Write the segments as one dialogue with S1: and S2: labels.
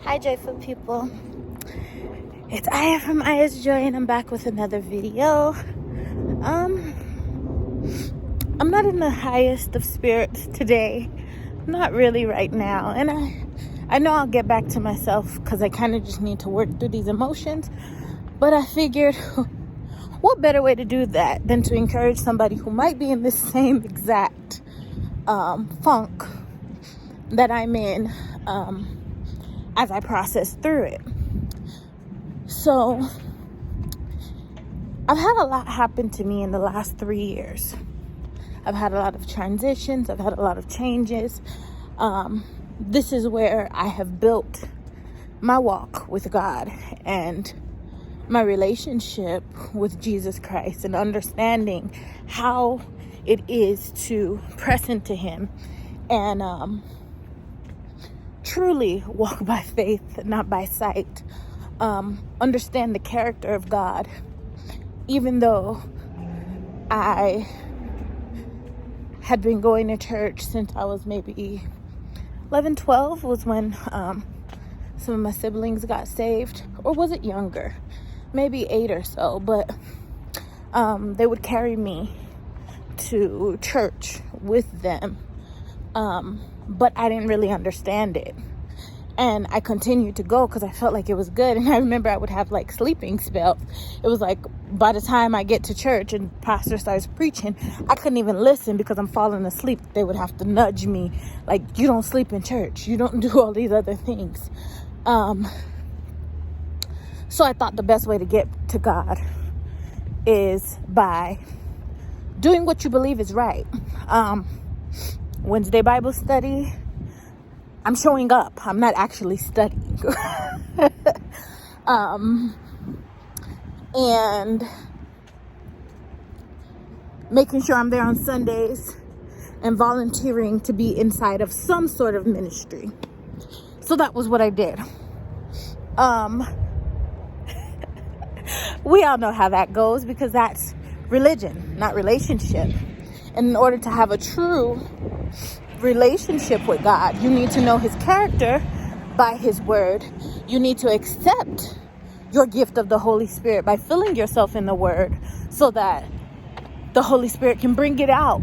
S1: Hi joyful people, it's Aya from Aya's Joy and I'm back with another video. I'm not in the highest of spirits today, not really right now, and I know I'll get back to myself because I kind of just need to work through these emotions, but I figured what better way to do that than to encourage somebody who might be in the same exact funk that I'm in as I process through it. So I've had a lot happen to me in the last 3 years. I've had a lot of transitions. I've had a lot of changes. This is where I have built my walk with God and my relationship with Jesus Christ, and understanding how it is to press into Him and truly walk by faith, not by sight. Understand the character of God, even though I had been going to church since I was maybe 11, 12 was when some of my siblings got saved, or was it younger? Maybe 8 or so, but they would carry me to church with them, but I didn't really understand it. And I continued to go because I felt like it was good. And I remember I would have like sleeping spells. It was like by the time I get to church and pastor starts preaching, I couldn't even listen because I'm falling asleep. They would have to nudge me like, you don't sleep in church. You don't do all these other things. So I thought the best way to get to God is by doing what you believe is right. Wednesday Bible study, I'm showing up. I'm not actually studying. And making sure I'm there on Sundays and volunteering to be inside of some sort of ministry. So that was what I did. We all know how that goes because that's religion, not relationship. And in order to have a true relationship with God, you need to know His character by His word. You need to accept your gift of the Holy Spirit by filling yourself in the word so that the Holy Spirit can bring it out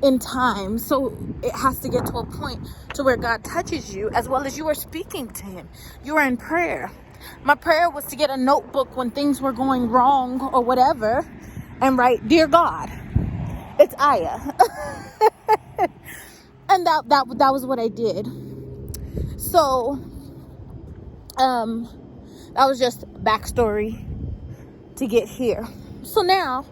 S1: in time. So it has to get to a point to where God touches you as well as you are speaking to Him. You are in prayer. My prayer was to get a notebook when things were going wrong or whatever and write, "Dear God, it's Aya." And that was what I did. So that was just backstory to get here. So now,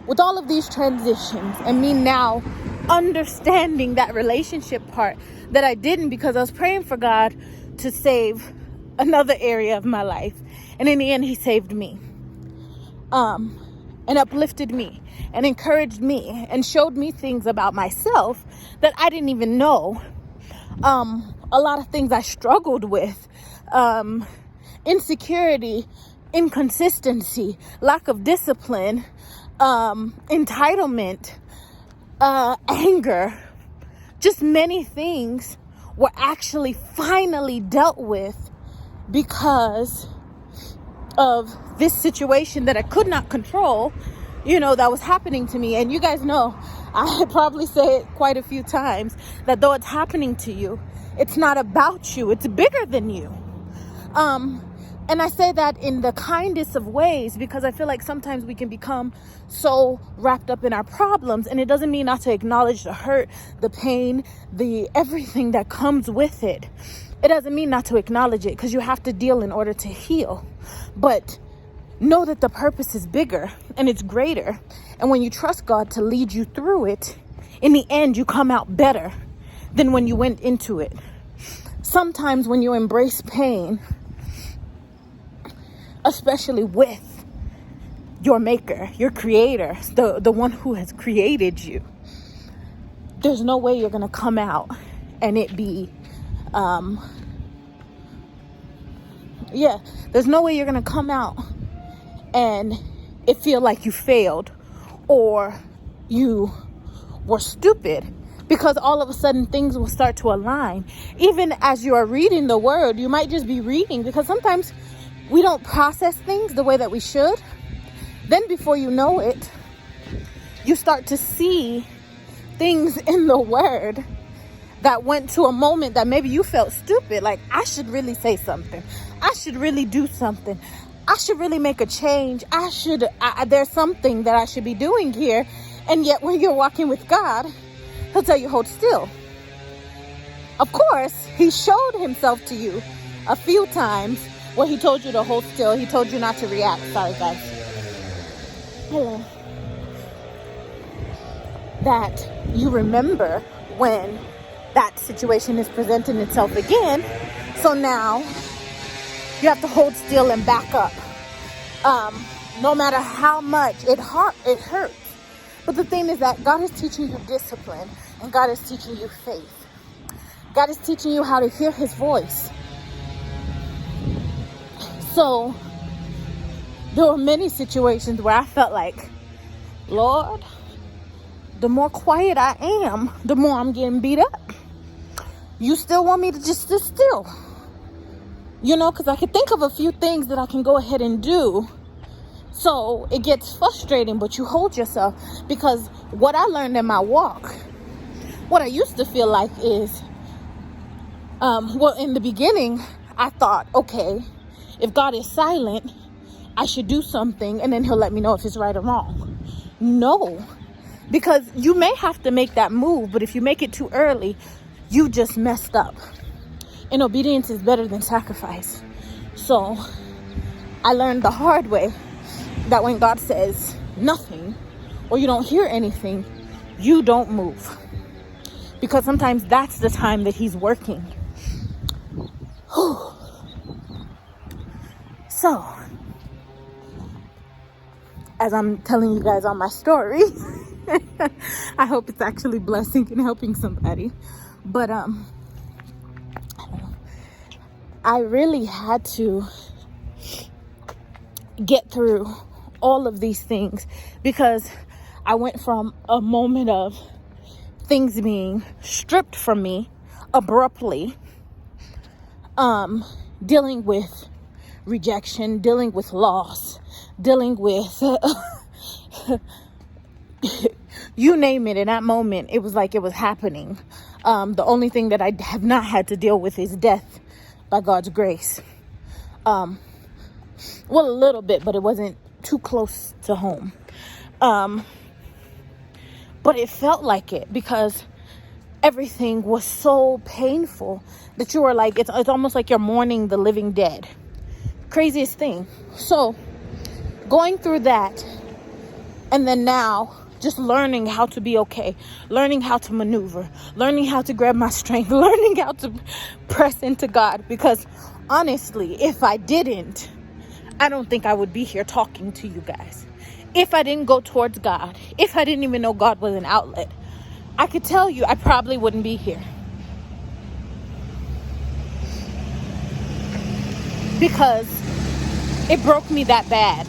S1: with all of these transitions and me now understanding that relationship part that I didn't, because I was praying for God to save another area of my life, and in the end He saved me, and uplifted me and encouraged me and showed me things about myself that I didn't even know. A lot of things I struggled with, insecurity, inconsistency, lack of discipline, entitlement, anger, just many things were actually finally dealt with because of this situation that I could not control, that was happening to me. And you guys know, I probably say it quite a few times, that though it's happening to you, it's not about you, it's bigger than you. And I say that in the kindest of ways because I feel like sometimes we can become so wrapped up in our problems, and it doesn't mean not to acknowledge the hurt, the pain, the everything that comes with it. It doesn't mean not to acknowledge it, because you have to deal in order to heal. But know that the purpose is bigger and it's greater. And when you trust God to lead you through it, in the end, you come out better than when you went into it. Sometimes when you embrace pain, especially with your maker, your creator, the one who has created you, there's no way you're going to come out and it be there's no way you're gonna come out and it feel like you failed or you were stupid, because all of a sudden things will start to align. Even as you are reading the word, you might just be reading, because sometimes we don't process things the way that we should. Then before you know it, you start to see things in the word that went to a moment that maybe you felt stupid. Like, I should really say something. I should really do something. I should really make a change. There's something that I should be doing here. And yet when you're walking with God, he'll tell you, hold still. Of course, he showed himself to you a few times where he told you to hold still. He told you not to react. Sorry, guys. Hello. That you remember when that situation is presenting itself again. So now you have to hold still and back up. No matter how much it hurts. But the thing is that God is teaching you discipline, and God is teaching you faith. God is teaching you how to hear his voice. So there were many situations where I felt like, Lord, the more quiet I am, the more I'm getting beat up. You still want me to just sit still? You know, because I can think of a few things that I can go ahead and do. So it gets frustrating, but you hold yourself, because what I learned in my walk, what I used to feel like is, in the beginning, I thought, okay, if God is silent, I should do something, and then he'll let me know if it's right or wrong. No, because you may have to make that move, but if you make it too early, you just messed up. And obedience is better than sacrifice. So I learned the hard way that when God says nothing, or you don't hear anything, you don't move. Because sometimes that's the time that he's working. So, as I'm telling you guys on my story, I hope it's actually blessing and helping somebody. But I really had to get through all of these things, because I went from a moment of things being stripped from me abruptly, dealing with rejection, dealing with loss, dealing with you name it. In that moment, it was like it was happening. The only thing that I have not had to deal with is death, by God's grace. Well, a little bit, but it wasn't too close to home. But it felt like it, because everything was so painful that you were like, it's almost like you're mourning the living dead. Craziest thing. So going through that, and then now just learning how to be okay, learning how to maneuver, learning how to grab my strength, learning how to press into God. Because honestly, if I didn't, I don't think I would be here talking to you guys. If I didn't go towards God, if I didn't even know God was an outlet, I could tell you I probably wouldn't be here. Because it broke me that bad,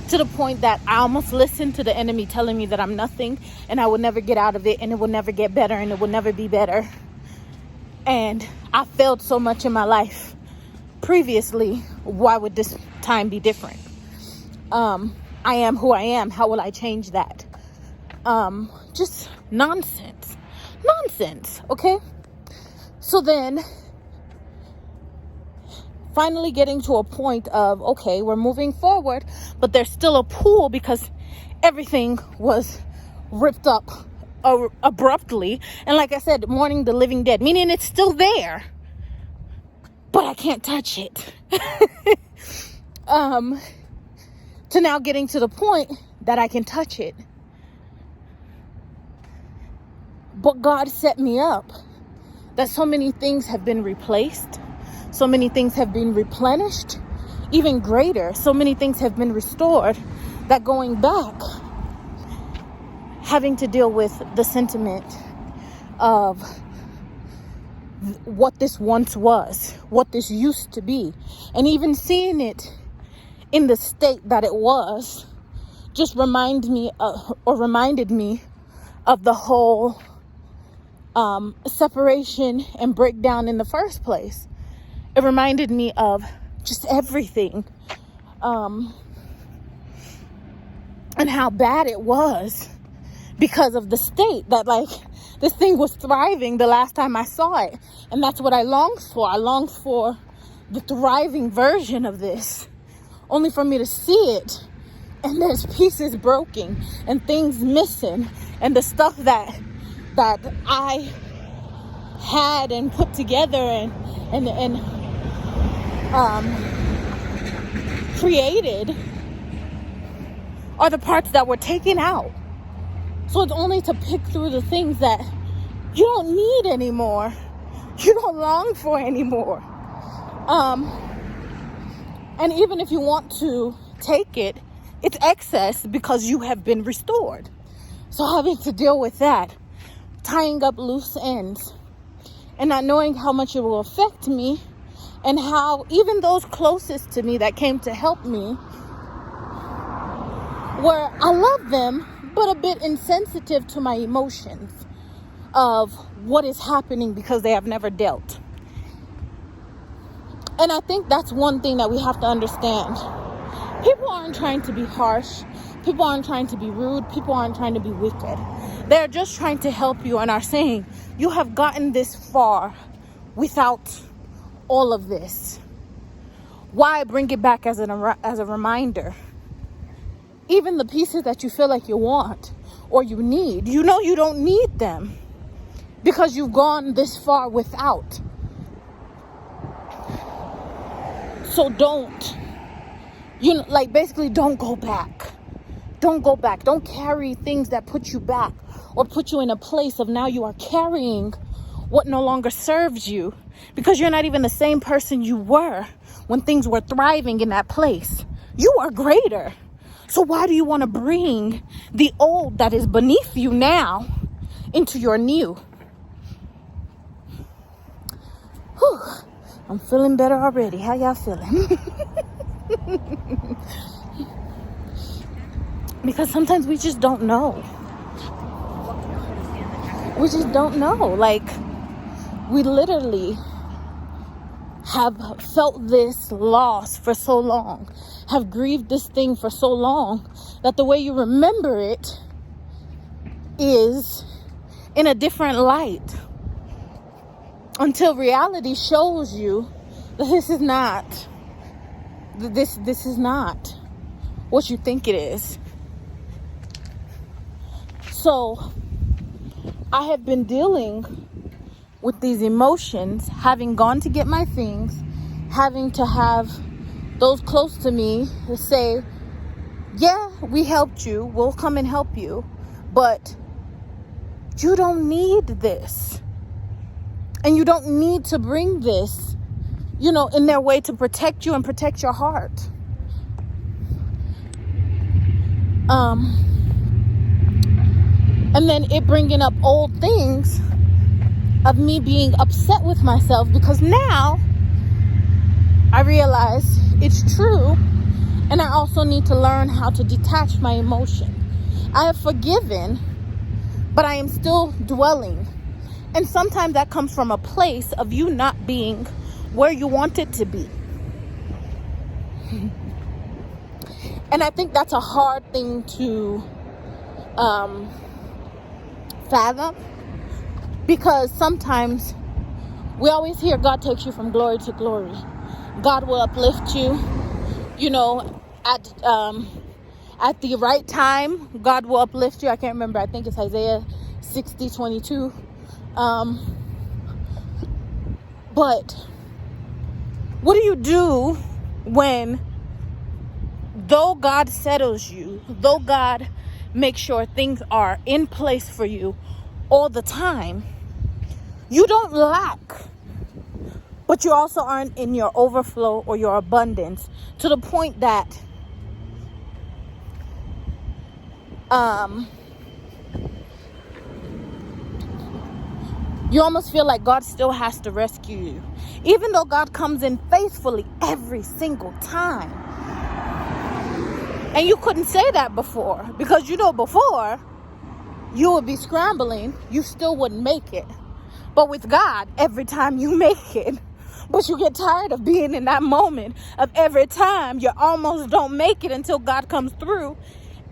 S1: to the point that I almost listened to the enemy telling me that I'm nothing, and I would never get out of it, and it would never get better, and it would never be better. And I failed so much in my life previously. Why would this time be different? I am who I am. How will I change that? Just nonsense, okay? So then finally getting to a point of, okay, we're moving forward, but there's still a pool, because everything was ripped up abruptly. And like I said, mourning the living dead, meaning it's still there, but I can't touch it. To now getting to the point that I can touch it. But God set me up that so many things have been replaced. So many things have been replenished. Even greater, so many things have been restored, that going back, having to deal with the sentiment of what this once was, what this used to be, and even seeing it in the state that it was, just reminded me of the whole separation and breakdown in the first place. It reminded me of just everything, and how bad it was because of the state that, like, this thing was thriving the last time I saw it. And that's what I longed for. I longed for the thriving version of this, only for me to see it and there's pieces broken and things missing, and the stuff that I had and put together and created are the parts that were taken out. So it's only to pick through the things that you don't need anymore, you don't long for anymore. And even if you want to take it, it's excess because you have been restored. So having to deal with that, tying up loose ends, and not knowing how much it will affect me, and how even those closest to me that came to help me were, I love them, but a bit insensitive to my emotions of what is happening because they have never dealt. And I think that's one thing that we have to understand. People aren't trying to be harsh. People aren't trying to be rude. People aren't trying to be wicked. They're just trying to help you and are saying, you have gotten this far without all of this. Why bring it back as a reminder? Even the pieces that you feel like you want or you need, you know you don't need them because you've gone this far without. So don't, basically don't go back. Don't go back. Don't carry things that put you back or put you in a place of now you are carrying what no longer serves you, because you're not even the same person you were when things were thriving in that place. You are greater. So why do you want to bring the old that is beneath you now into your new? Whew. I'm feeling better already. How y'all feeling? Because sometimes we just don't know. We just don't know. Like, we literally have felt this loss for so long, have grieved this thing for so long, that the way you remember it is in a different light, until reality shows you that this is not what you think it is. So I have been dealing with these emotions, having gone to get my things, having to have those close to me say, yeah, we helped you, we'll come and help you, but you don't need this. And you don't need to bring this, in their way to protect you and protect your heart. And then it bringing up old things of me being upset with myself, because now I realize it's true, and I also need to learn how to detach my emotion. I have forgiven, but I am still dwelling. And sometimes that comes from a place of you not being where you want it to be. And I think that's a hard thing to fathom, because sometimes we always hear God takes you from glory to glory. God will uplift you, at the right time. God will uplift you. I can't remember. I think it's Isaiah 60:22. But what do you do when, though God settles you, though God makes sure things are in place for you all the time, you don't lack, but you also aren't in your overflow or your abundance, to the point that you almost feel like God still has to rescue you, even though God comes in faithfully every single time. And you couldn't say that before, because before you would be scrambling, you still wouldn't make it. But with God, every time you make it, but you get tired of being in that moment of every time you almost don't make it until God comes through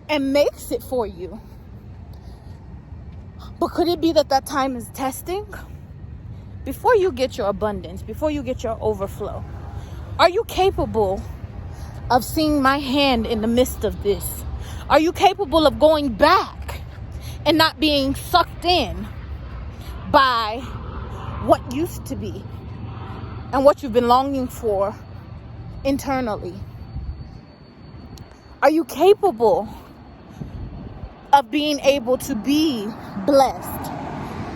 S1: and makes it for you. But could it be that that time is testing? Before you get your abundance, before you get your overflow, are you capable of seeing my hand in the midst of this? Are you capable of going back and not being sucked in by what used to be and what you've been longing for internally? Are you capable of being able to be blessed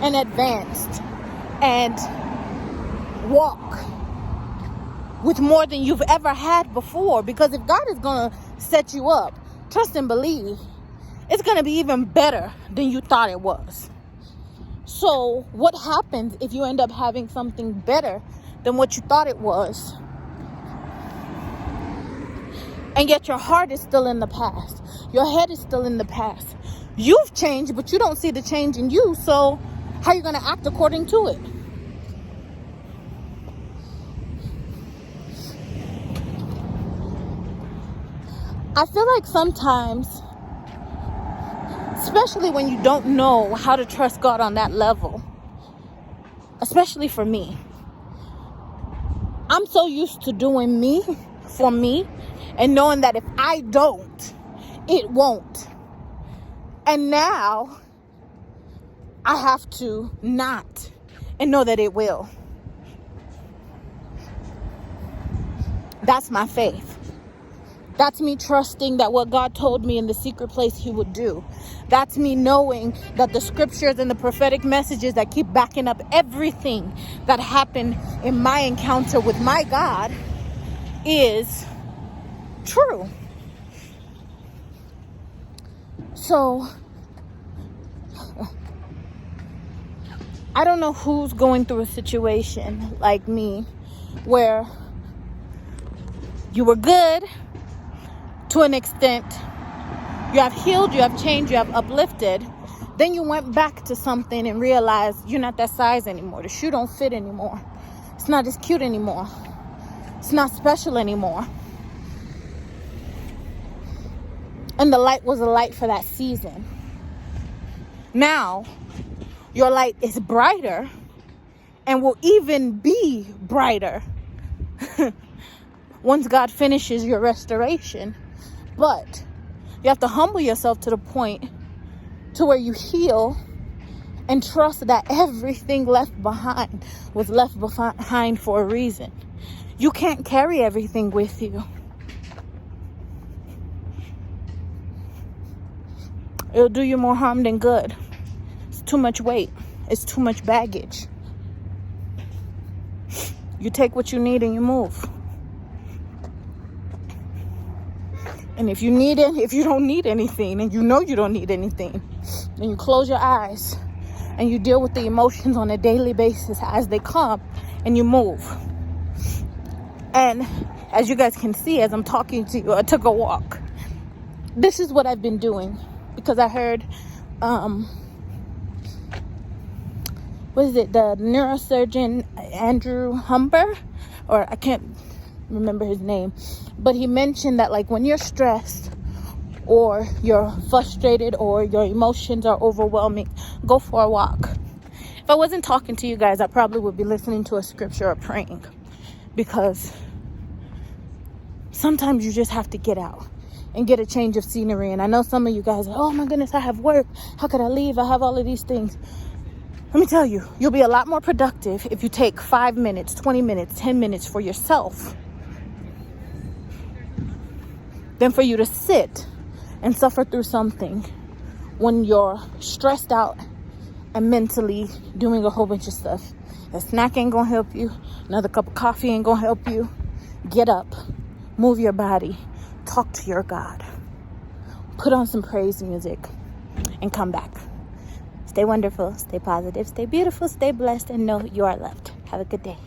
S1: and advanced and walk with more than you've ever had before? Because if God is going to set you up, trust and believe, it's going to be even better than you thought it was. So what happens if you end up having something better than what you thought it was, and yet your heart is still in the past, your head is still in the past? You've changed, but you don't see the change in you, so how are you going to act according to it? I feel like sometimes, especially when you don't know how to trust God on that level, especially for me, I'm so used to doing me for me and knowing that if I don't, it won't. And now I have to not and know that it will. That's my faith. That's me trusting that what God told me in the secret place He would do. That's me knowing that the scriptures and the prophetic messages that keep backing up everything that happened in my encounter with my God is true. So, I don't know who's going through a situation like me where you were good to an extent, you have healed, you have changed, you have uplifted, then you went back to something and realized you're not that size anymore. The shoe don't fit anymore. It's not as cute anymore. It's not special anymore. And the light was a light for that season. Now, your light is brighter and will even be brighter once God finishes your restoration. But you have to humble yourself to the point to where you heal and trust that everything left behind was left behind for a reason. You can't carry everything with you. It'll do you more harm than good. It's too much weight. It's too much baggage. You take what you need and you move. And if you don't need anything, and you know you don't need anything, then you close your eyes and you deal with the emotions on a daily basis as they come, and you move. And as you guys can see, as I'm talking to you, I took a walk. This is what I've been doing because I heard, the neurosurgeon Andrew Humber, or I can't remember his name, but he mentioned that like when you're stressed or you're frustrated or your emotions are overwhelming, go for a walk. If I wasn't talking to you guys, I probably would be listening to a scripture or praying, because sometimes you just have to get out and get a change of scenery. And I know some of you guys are, oh my goodness, I have work, how could I leave, I have all of these things. Let me tell you, you'll be a lot more productive if you take 5 minutes, 20 minutes, 10 minutes for yourself than for you to sit and suffer through something when you're stressed out and mentally doing a whole bunch of stuff. A snack ain't gonna help you. Another cup of coffee ain't gonna help you. Get up, move your body, talk to your God, put on some praise music, and come back. Stay wonderful, stay positive, stay beautiful, stay blessed, and know you are loved. Have a good day.